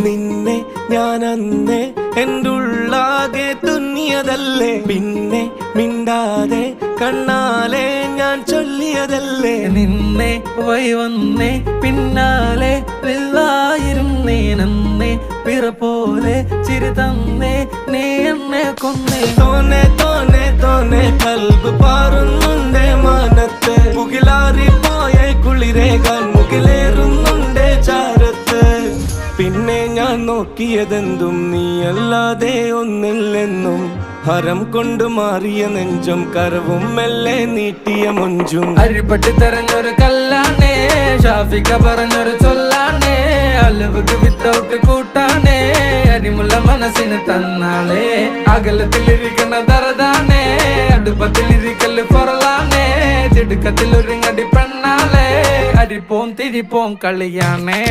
നിന്നെ ഞാൻ അന്നേ എൻ്റെ ഉള്ളാകെ തുന്നിയതല്ലേ, പിന്നെ മിണ്ടാതെ കണ്ണാലെ ഞാൻ ചൊല്ലിയതല്ലേ. നിന്നെ വന്നേ പിന്നാലെ ിരുന്നേ നന്നേ പിറ പോലെ ചിരി തന്നേ നീ എന്നെ കൊന്നേ. തോനെ തോനെ തോനെ കൽബ് പാറുന്നുണ്ടേ മാനത്ത്, മുകിലാറി പോയ കുളിരേകാൻ മുകിലേറുന്നുണ്ടേ ചാരത്ത്. പിന്നെ ഞാൻ നോക്കിയതെന്തും നീയല്ലാതെ ഒന്നില്ലെന്നും, ഹരം കൊണ്ട് മാറിയ നെഞ്ചും കരവും മെല്ലെ നീട്ടിയ മൊഞ്ചും. അരിപ്പട്ടി തെരഞ്ഞൊരു കല്ലാണേ, ഷാഫിക്ക പറഞ്ഞൊരു ചൊല്ലാണേ, അലവുക്ക് വിത്തൗട്ട് കൂട്ടാണേ, അരിമുള്ള മനസ്സിന് തന്നാളേ. അകലത്തിലിരിക്കണ ദറദാണേ, അടുപ്പത്തിലിരിക്കല് പൊറലാണേ, തിടുക്കത്തിലൊരുങ്ങടി പെണ്ണാളേ, അരിപ്പോം തിരിപ്പോം കളിയാണേ.